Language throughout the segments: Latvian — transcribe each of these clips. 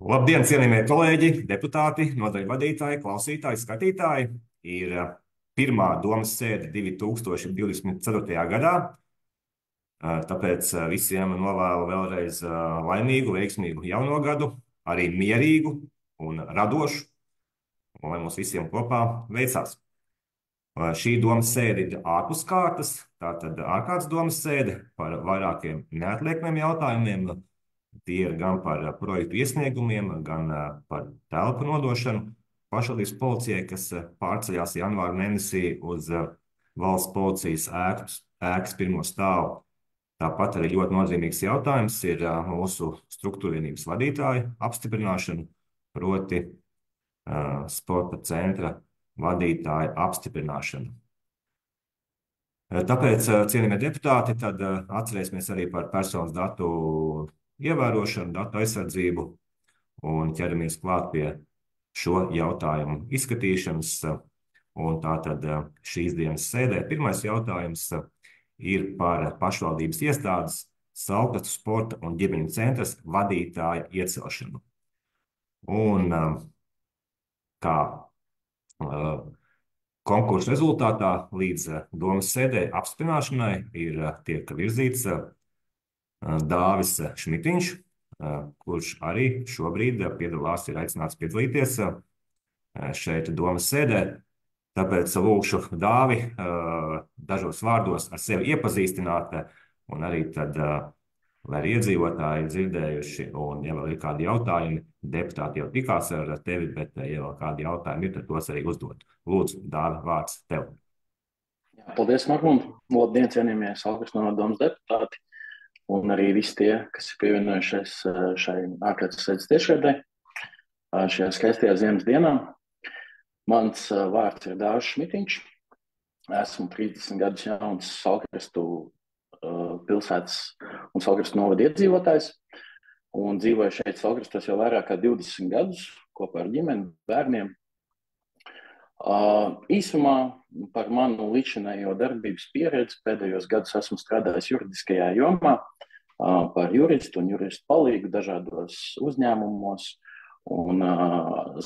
Labdien, cienījamie kolēģi, deputāti, nodaļu vadītāji, klausītāji, skatītāji! Ir pirmā domas sēde 2024. gadā, tāpēc visiem novēlu vēlreiz laimīgu, veiksmīgu jauno gadu, arī mierīgu un radošu, un lai mums visiem kopā veicās. Šī domas sēde ir ārpus kārtas, tātad ārkārtas domas sēde par vairākiem neatliekamiem jautājumiem. Tie ir gan par projektu iesniegumiem, gan par telpu nodošanu pašvaldības policijai, kas pārceļās janvāra mēnesī uz valsts policijas ēkas pirmo stāvu. Tāpat arī ļoti nozīmīgs jautājums ir mūsu struktūrvienības vadītāju apstiprināšana, proti sporta centra vadītāja apstiprināšana. Tāpēc, cienījamie deputāti, tad atcerēsimies arī par personas datu ievērošanu, datu aizsardzību un ķeramies klāt pie šo jautājumu izskatīšanas. Un tātad šīs dienas sēdē pirmais jautājums ir par pašvaldības iestādes Saulkrastu sporta un ģimeņu centras vadītāja iecelšanu. Un kā konkursu rezultātā līdz domas sēdē apstiprināšanai tiek virzīts Dāvis Šmitiņš, kurš arī šobrīd piedalās, ir aicināts piedalīties šeit domas sēdē. Tāpēc lūkšu Dāvi dažos vārdos ar sevi iepazīstināt, un arī tad, lai arī iedzīvotāji dzirdējuši, un ja vēl ir kādi jautājumi, deputāti jau tikās ar tevi, bet ja vēl kādi jautājumi ir, tad tos arī uzdot. Lūdzu, Dāvi, vārds tev. Paldies, Marmund. Labdien, cienījamie Saulkrastu novadomas deputāti, un arī visi tie, kas ir pievienojušies šai ārkārtas sēdes tiešraidē šajā skaistajā ziemas dienā. Mans vārds ir Dāvis Šmitiņš. Esmu 30 gadus jauns Saulkrastu pilsētas un Saulkrastu novada iedzīvotājs, un dzīvoju šeit Saulkrastos jau vairāk kā 20 gadus kopā ar ģimeni, bērniem. Īsumā par manu līdzinējo darbības pieredzi pēdējos gadus esmu strādājis juridiskajā jomā par juristu un juristu palīgu dažādos uzņēmumos un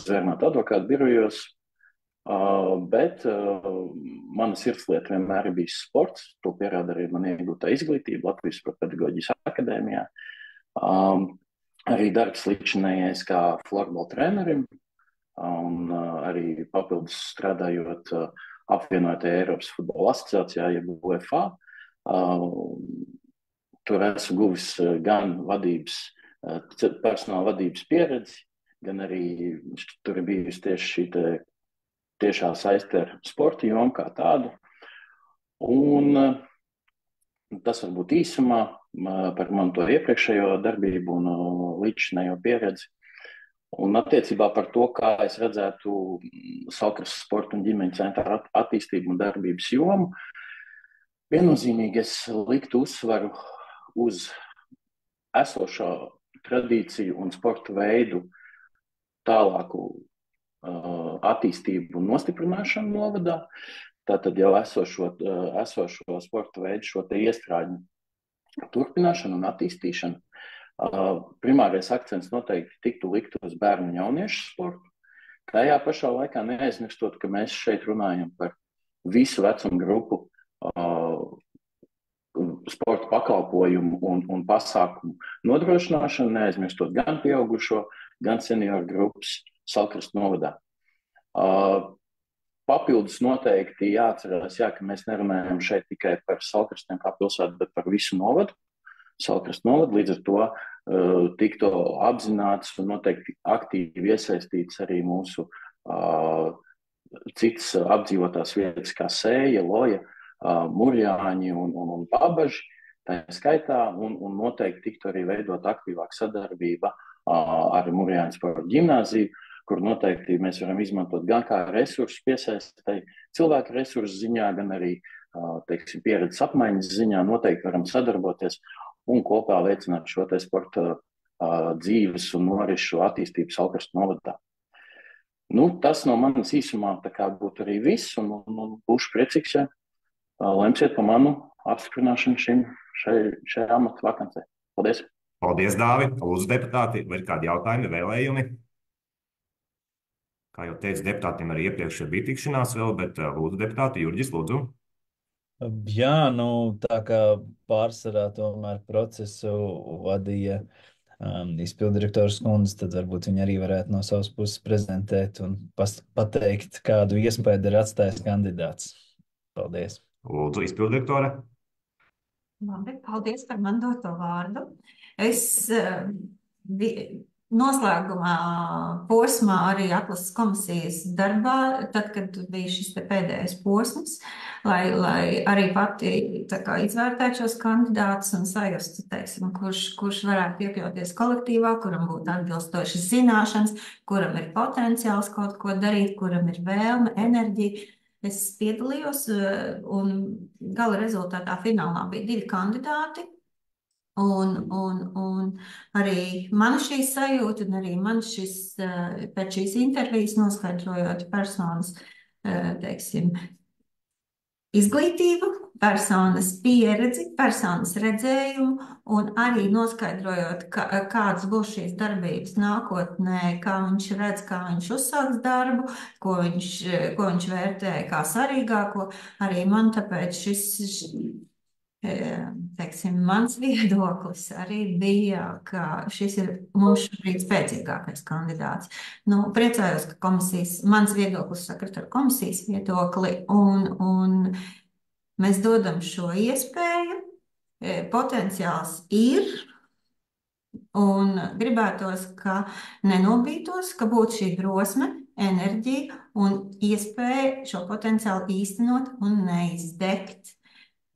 zvērnātu advokātu birojos, bet mana sirdslieta vienmēr ir bijis sports. To pierāda arī man iegūtā izglītība Latvijas Sporta pedagoģijas akadēmijā. Arī darbs līdzinējais kā florbola trenerim, un arī papildus strādājot apvienotajā Eiropas futbola asociācijā, jeb UEFA. Tur esmu guvis gan personāla vadības pieredzi, gan arī tur ir bijusi tieši šī tiešā saiste ar sporta jomu kā tādu. Un tas varbūt īsumā par manu to iepriekšējo darbību un līdzinējo pieredzi. Un attiecībā par to, kā es redzētu Saulkrastu sporta un ģimeņu centra attīstību un darbības jomu, viennozīmīgi es liktu uzsvaru uz esošo tradīciju un sporta veidu tālāku attīstību un nostiprināšanu novadā. Tātad jau esošo sporta veidu, šo te iestrādņu turpināšanu un attīstīšanu. Primārais akcents noteikti tiktu likt uz bērnu un jauniešu sportu. Tajā pašā laikā neaizmirstot, ka mēs šeit runājam par visu vecumu grupu sporta pakalpojumu un pasākumu nodrošināšanu, neaizmirstot gan pieaugušo, gan senioru grupas Saulkrastu novadā. Papildus noteikti jāatcerās, ka mēs nerunājam šeit tikai par Saulkrastiem kā pilsētu, bet par visu novadu. Saulkrastu novadu, līdz ar to tiktu apzināts un noteikti aktīvi iesaistīts arī mūsu citas apdzīvotās vietas kā Sēja, Loja, Murjāņi un Pabaži, tā skaitā, un noteikti tiktu arī veidot aktīvāk sadarbība ar Murjāņu sporta ģimnāziju, kur noteikti mēs varam izmantot gan kā resursu piesaistei cilvēku resursu ziņā, gan arī, teiksim, pieredzes apmaiņas ziņā noteikti varam sadarboties un kopā veicināt šo te sporta dzīves un norišu attīstību Saulkrastu novadā. Tas no manas īsumā tā kā būtu arī viss, un būšu priecīgs, ja lemsiet par manu apstiprināšanu šajā amata vakancē. Paldies! Paldies, Dāvi. Lūdzu, deputāti, vai ir kādi jautājumi, vēlējumi? Kā jau teicu, deputātiem arī iepriekš bija tikšanās vēl, bet lūdzu, deputāti, Jurģis, lūdzu. Jā, nu, tā kā pārsvarā tomēr procesu vadīja izpildirektors kundze, tad varbūt viņi arī varētu no savas puses prezentēt un pateikt, kādu iespēju ir atstājis kandidāts. Paldies. Lūdzu, izpildirektore. Labi, paldies par man doto vārdu. Es noslēgumā posmā arī atlases komisijas darbā, tad, kad bija šis te pēdējais posms, lai arī pati tā kā izvērtētu šos kandidātus un sajustu, teiksim, kurš varētu iekļauties kolektīvā, kuram būtu atbilstošas zināšanas, kuram ir potenciāls kaut ko darīt, kuram ir vēlme, enerģija. Es piedalījos, un gala rezultātā finālā bija 2 kandidāti. Un arī man šī sajūta, un arī man pēc šīs intervijas noskaidrojot personas, teiksim, izglītību, personas pieredzi, personas redzējumu, un arī noskaidrojot, kādas būs šīs darbības nākotnē, kā viņš redz, kā viņš uzsāks darbu, ko viņš vērtē kā svarīgāko. Arī man tāpēc teiksim, mans viedoklis arī bija, ka šis ir mums šobrīd spēcīgākais kandidāts. Nu, priecājos, ka mans viedoklis sakrit ar komisijas viedokli, un mēs dodam šo iespēju, potenciāls ir, un gribētos, ka nenobītos, ka būtu šī drosme, enerģija un iespēja šo potenciālu īstenot un neizdegt.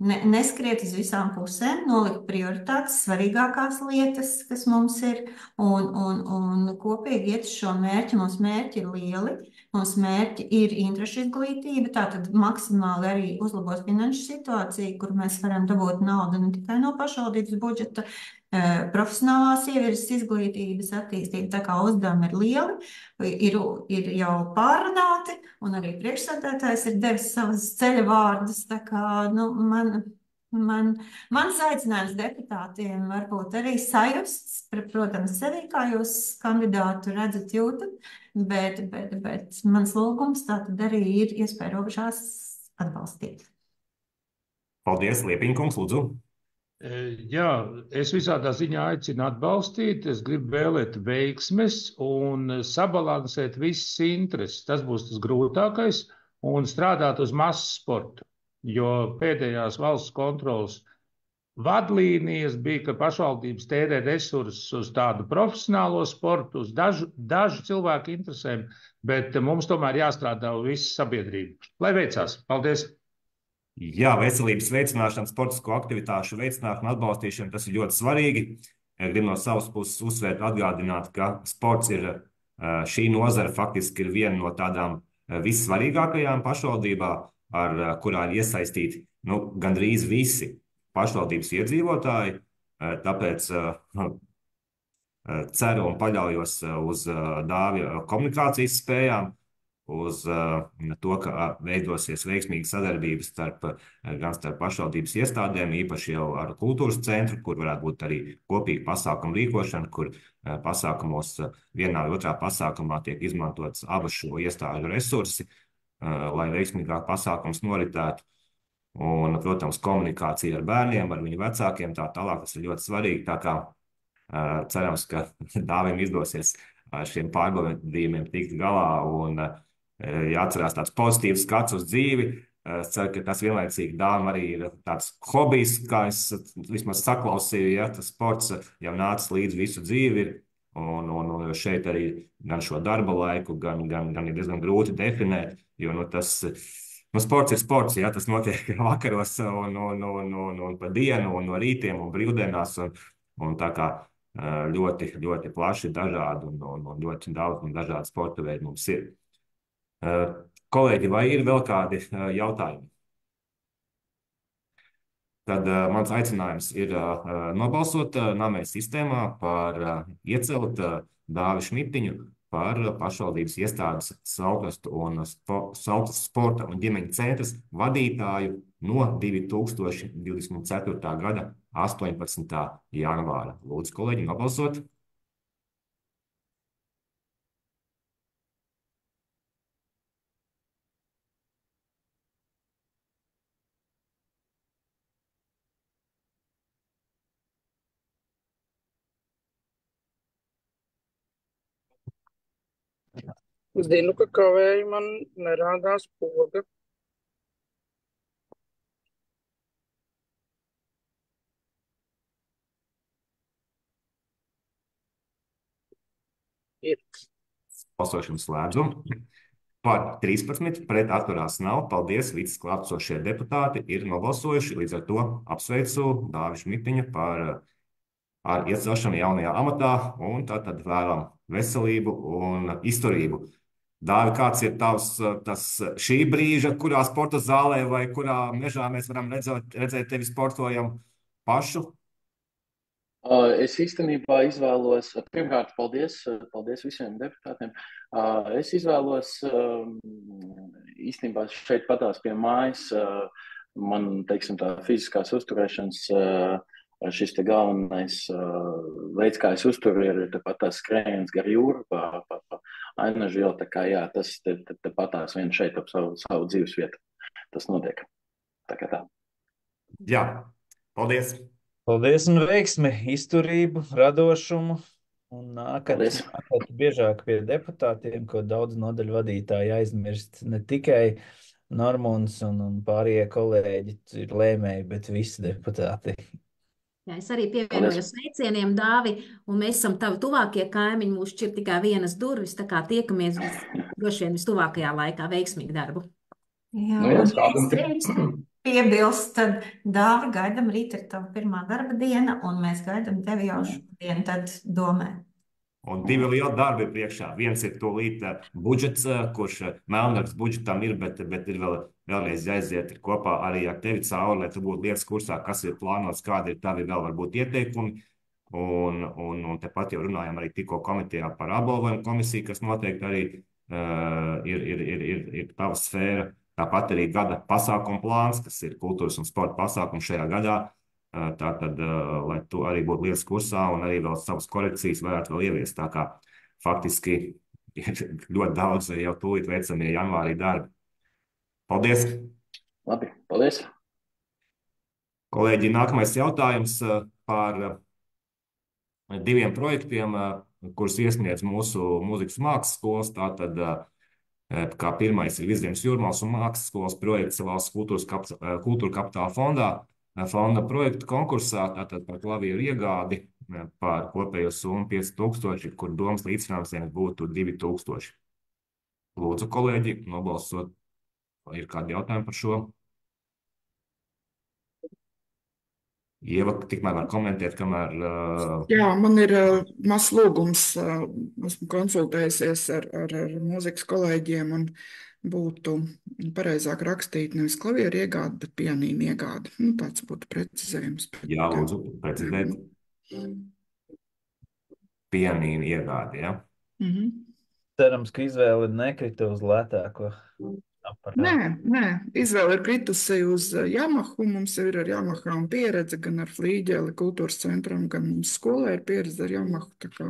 Neskriet uz visām pusēm, nolikt prioritātes, svarīgākās lietas, kas mums ir, un kopīgi iet uz šo mērķi. Mums mērķi ir lieli, mums mērķi ir interešu izglītība, tātad maksimāli arī uzlabot finanšu situāciju, kur mēs varam dabūt naudu ne tikai no pašvaldības budžeta, profesionālās ievirzes izglītības attīstība, tā kā uzdevumi ir lieli, ir jau pārunāti, un arī priekšsēdētājs ir devis savus ceļa vārdus, tā kā, nu, mans aicinājums deputātiem varbūt arī sajusts, protams, sevi, kā jūs kandidātu redzat, jūtat, bet mans lūgums tātad arī ir iespēja robežās atbalstīt. Paldies, Liepiņkungs, lūdzu. Jā, es visādā ziņā aicinu atbalstīt, es gribu vēlēt veiksmes un sabalansēt visas intereses. Tas būs tas grūtākais un strādāt uz masu sportu, jo pēdējās valsts kontrolas vadlīnijas bija, ka pašvaldības tērē resursus uz tādu profesionālo sportu, uz dažu cilvēku interesēm, bet mums tomēr jāstrādā uz visu sabiedrību. Lai veicās! Paldies! Jā, veselības veicināšana, sportisko aktivitāšu veicināšana, atbalstīšana, tas ir ļoti svarīgi. Gribu no savas puses uzsvērt, atgādināt, ka sports ir šī nozara faktiski ir viena no tādām vissvarīgākajām pašvaldībā, ar kurā ir iesaistīti gandrīz visi pašvaldības iedzīvotāji. Tāpēc ceru un paļaujos uz Dāvija komunikācijas spējām, uz to, ka veidosies veiksmīga sadarbības gan starp pašvaldības iestādēm, īpaši jau ar kultūras centru, kur varētu būt arī kopīga pasākuma rīkošana, kur pasākumos vienā vai otrā pasākumā tiek izmantots abu šo iestāžu resursi, lai veiksmīgāk pasākums noritētu. Un, protams, komunikācija ar bērniem, ar viņu vecākiem, tā tālāk, tas ir ļoti svarīgi, tā kā cerams, ka Dāvim izdosies ar šiem pārbaudījumiem tikt galā un jāatcerās tāds pozitīvs skats uz dzīvi. Es ceru, ka tas vienlaicīgi Dāvim arī ir tāds hobijs, kā es vismaz saklausīju, ja tas sports jau nācis līdz visu dzīvi ir. Un šeit arī gan šo darba laiku, gan ir diezgan grūti definēt, jo sports ir sports, ja tas notiek vakaros un pa dienu un no rītiem un brīvdienās un tā kā ļoti, ļoti plaši dažādi un ļoti daudz un dažādi sporta veidi mums ir. Kolēģi, vai ir vēl kādi jautājumi? Tad mans aicinājums ir nobalsot Namēs sistēmā par iecelt Dāvi Šmitiņu par pašvaldības iestādes Saukles sporta un ģimeņu centras vadītāju no 2024. gada 18. janvāra. Lūdzu, kolēģi, nobalsot. Zinu, ka kavēji man nerādās poga. Ir. Balsošanu slēdzu. Par 13 pret atturās nav. Paldies, visas klātsošie deputāti ir nobalsojuši. Līdz ar to apsveicu Dāvi Šmitiņu ar iecelšanu jaunajā amatā un tātad vēlam veselību un izturību. Dāvi, kāds ir tas šī brīža, kurā sporta zālē vai kurā mežā mēs varam redzēt tevi sportojam pašu? Es īstenībā izvēlos, pirmkārt, paldies visiem deputātiem. Es izvēlos īstenībā šeit patās pie mājas, man, teiksim, tā fiziskās uzturēšanas šis te galvenais veids, kā es uzturu, ir tepat tās skrējiens gar jūru, pa Ainažu ielu, tā kā jā, tas te patās vien šeit ap savu dzīves vietu. Tas notiek. Tā kā tā. Jā, paldies! Paldies un veiksmi, izturību, radošumu un nākat biežāk pie deputātiem, ko daudz nodaļu vadītāji aizmirst. Ne tikai Normunds un pārējie kolēģi ir lēmēji, bet visi deputāti. Jā, es arī pievienojos sveicieniem, Dāvi, un mēs esam tavi tuvākie kaimiņi, mūs šķir tikai vienas durvis, tā kā tiekamies droši vien vistuvākajā laikā. Veiksmīgu darbu. Jā, piebilst, tad Dāvi gaidam rīt ir tava pirmā darba diena, un mēs gaidam tevi jau šodien, tad domē. Un divi lieli darbi ir priekšā. Viens ir tūlīt budžets, kurš melnraksts budžetam ir, bet ir vēlreiz jāiziet kopā arī ar tevi cauri, lai tu būtu lietas kursā, kas ir plānots, kādi ir tavi vēl varbūt ieteikumi. Un tepat jau runājam arī tikko komitejā par apbalvojumu komisiju, kas noteikti arī ir tava sfēra. Tāpat arī gada pasākumu plāns, kas ir kultūras un sporta pasākums šajā gadā. Tātad, lai tu arī būtu lietas kursā un arī vēl savas korekcijas varētu vēl ieviest. Tā kā faktiski ir ļoti daudz jau tūlīt veicamie janvārī darbi. Paldies! Labi, paldies! Kolēģi, nākamais jautājums par diviem projektiem, kurus iesniedz mūsu mūzikas mākslas skolas. Tātad, kā pirmais ir Vidzzemes Jūrmālas un mākslas skolas projekts Valsts kultūra kapitāla fonda projektu konkursā, tātad par klavieru iegādi par kopējo summu 5000, kur domas līdzfinansējums būtu 2000. Lūdzu, kolēģi, nobalsot. Vai ir kādi jautājumi par šo? Ieva, tikmēr var komentēt, kamēr... Jā, man ir mazs lūgums. Esmu konsultējusies ar mūzikas kolēģiem un būtu pareizāk rakstīt nevis klavieru iegādi, bet pianīnu iegādi. Tāds būtu precizējums. Jā, lūdzu, precizēt. Pianīnu iegādi, jā? Cerams, ka izvēle nekrita uz lētāko. Nē, izvēle ir kritusi uz Yamahu. Mums jau ir ar Yamaha pieredze, gan ar Flīģeli kultūras centram, gan mums skolē ir pieredze ar Yamahu. Tā kā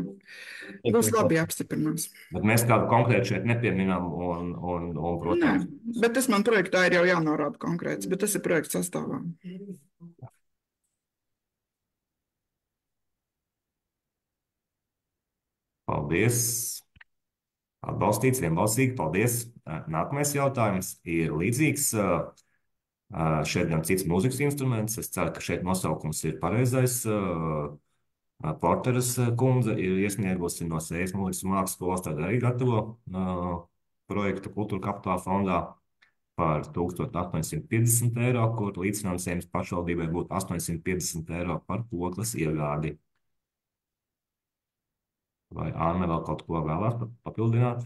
būs labi apstiprinās. Bet mēs kādu konkrētu šeit nepieminam un protams. Nē, bet tas man projektā ir jau jānorāda konkrēts, bet tas ir projekts sastāvā. Paldies! Atbalstīts vienbalsīgi, paldies. Nākamais jautājums ir līdzīgs. Šeit gan cits mūzikas instruments. Es ceru, ka šeit nosaukums ir pareizais. Porteras kundze ir iesniegusi no Sējas mūzikas un mākslas skolas, tad arī gatavo projektu Kultūra kapitāla fondā par 1850 eiro, kur līdzfinansējums pašvaldībai būtu 850 eiro par kokles iegādi. Vai Anna vēl kaut ko vēlās papildināt?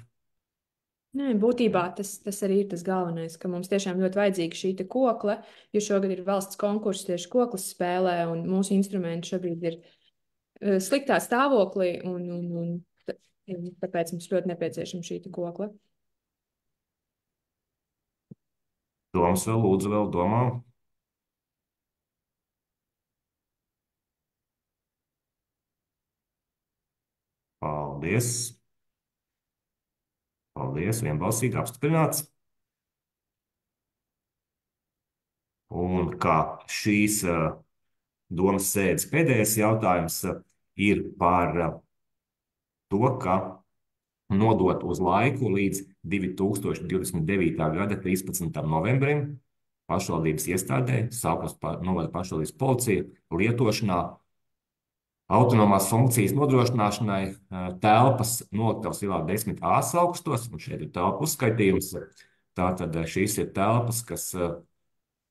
Nē, būtībā tas arī ir tas galvenais, ka mums tiešām ļoti vajadzīga šī kokle, jo šogad ir valsts konkurss tieši kokles spēlē, un mūsu instrumenti šobrīd ir sliktā stāvoklī, un tāpēc mums ļoti nepieciešama šī kokle. Domas vēl lūdzu vēl domā? Paldies. Paldies, vienbalsīgi apstiprināts. Un kā šīs domas sēdes pēdējais jautājums ir par to, ka nodot uz laiku līdz 2029. gada 13. novembrim pašvaldības iestādē, Saukumas novada pašvaldības policija, lietošanā autonomās funkcijas nodrošināšanai telpas noliktavas ielā 10A augstos, un šeit ir telpu uzskaitījums. Tātad šīs ir telpas, kas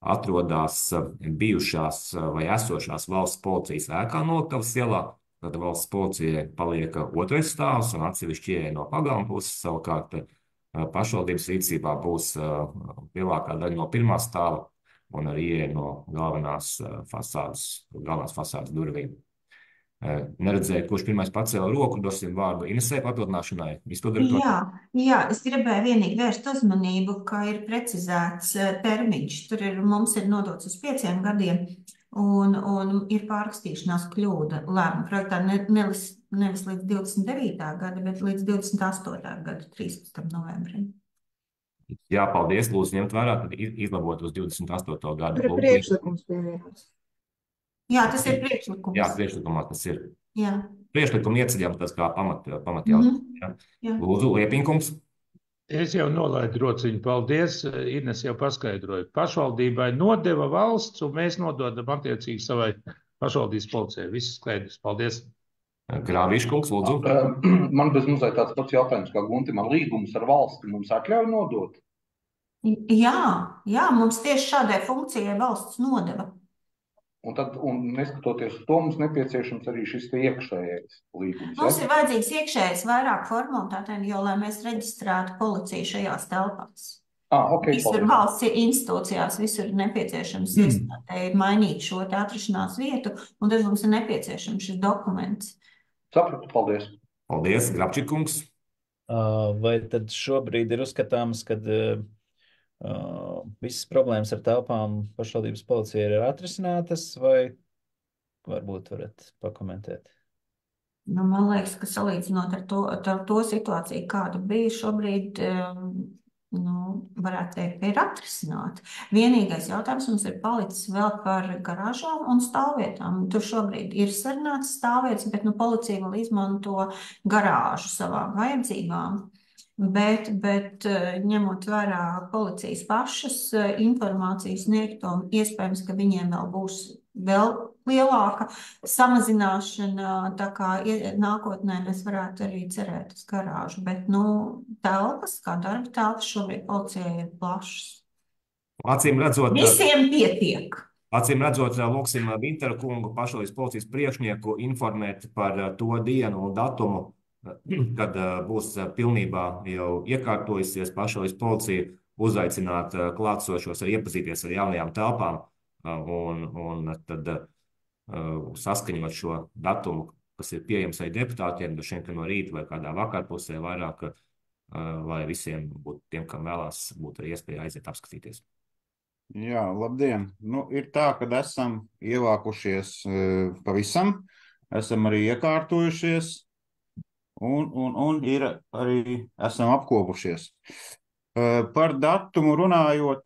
atrodas bijušās vai esošās valsts policijas ēkā noliktavas ielā. Tad valsts policijai paliek otrais stāvs un atsevišķi ieeja no pagalma puses. Savukārt pašvaldības rīcībā būs lielākā daļa no pirmā stāva un arī ieeja no galvenās fasādes durvīm. Neredzēju, kurš pirmais pacēla roku, dosim vārdu Inesē papildināšanai. Jā, es gribēju vienīgi vērst uzmanību, ka ir precizēts termiņš. Mums ir nodots uz 5 gadiem un ir pārrakstīšanās kļūda lēmuma projektā nevis līdz 29. gada, bet līdz 28. gada 13. novembrim. Jā, paldies. Lūdzu, ņemt vērā, tad izlabot uz 28. gadu. Tur ir priekšlikums pievienots. Jā, tas ir priekšlikums. Jā, priekšlikumā tas ir. Jā. Priekšlikumu ieceļam tas kā pamatjautājums. Lūdzu, Liepinkungs. Es jau nolaidu rociņu. Paldies. Ines jau paskaidroja. Pašvaldībai nodeva valsts, un mēs nododam attiecīgi savai pašvaldības policijai. Visas skaidrs. Paldies. Grāvīškungs, lūdzu. Man bez mazliet tāds pats jautājums kā Guntim. Līgums ar valsti mums atļauj nodot? Jā, mums tieši šādai funkcijai valsts nodeva. Un neskatoties uz to, mums nepieciešams arī šis iekšējais līgums. Mums ir vajadzīgs iekšējais vairāk formalitātēm, jo, lai mēs reģistrētu policiju šajās telpās. Okay, visur valsts institūcijās, visur ir nepieciešams mainīt šo atrašanās vietu, un tad mums ir nepieciešams šis dokuments. Sapratu, paldies. Paldies, Grabčikungs. Vai tad šobrīd ir uzskatāms, kad visas problēmas ar telpām pašvaldības policija ir atrisinātas, vai varbūt varat pakomentēt? Man liekas, ka salīdzinot ar to situāciju, kāda bija šobrīd, varētu teikt, ka ir atrisināta. Vienīgais jautājums mums ir palicis vēl par garāžām un stāvvietām. Tur šobrīd ir sarunāts stāvvietas, bet policija vēl izmanto garāžu savām vajadzībām. Bet ņemot vērā policijas pašas informācijas sniegto, iespējams, ka viņiem vēl būs vēl lielāka samazināšana, tā kā nākotnē mēs varētu arī cerēt uz garāžu. Bet, telpas, kā darba telpas šobrīd policijai ir plašas. Acīm redzot, visiem pietiek. Acīm redzot, lūksim Vinteru kungu, pašvaldības policijas priekšnieku, informēt par to dienu un datumu, kad būs pilnībā jau iekārtojusies pašvaldības policija, uzaicināt klātsošos arī iepazīties ar jaunajām telpām un tad saskaņot šo datumu, kas ir pieejams arī deputātiem, šeit no rīta vai kādā vakarpusē vairāk, lai visiem būtu tiem, kam vēlās, būtu arī iespēja aiziet apskatīties. Jā, labdien! Ir tā, ka esam ievākušies pavisam, esam arī iekārtojušies, un ir arī esam apkopušies. Par datumu runājot,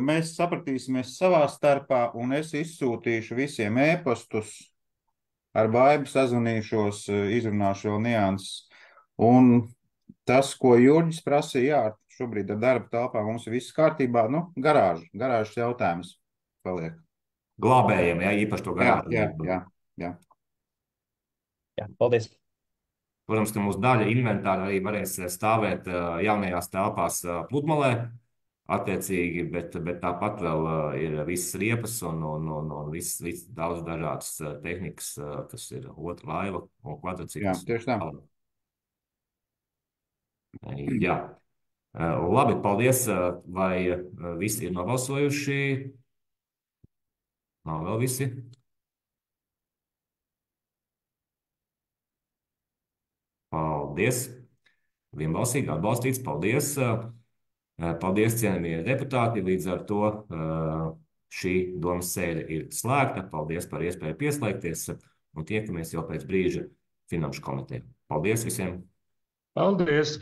mēs sapratīsimies savā starpā, un es izsūtīšu visiem ēpastus, ar Baibu sazvanīšos, izrunāšu vēl nianses. Un tas, ko Jurģis prasīja, šobrīd ar darba telpā mums ir viss kārtībā, garāžas jautājums paliek. Glābējiem, īpaši to garāžu. Jā, paldies. Protams, ka mūsu daļa inventāra arī varēs stāvēt jaunajās telpās pludmalē, attiecīgi, bet tāpat vēl ir visas riepas un viss daudz dažādas tehnikas, kas ir otra laiva un kvadricikls. Jā, tieši tā. Jā. Labi, paldies. Vai visi ir nobalsojuši? Nav vēl visi? Paldies. Vienbalsīgi atbalstīts. Paldies. Paldies, cienījamie deputāti. Līdz ar to šī domas sēde ir slēgta. Paldies par iespēju pieslēgties un tiekamies jau pēc brīža Finanšu komiteja. Paldies visiem! Paldies!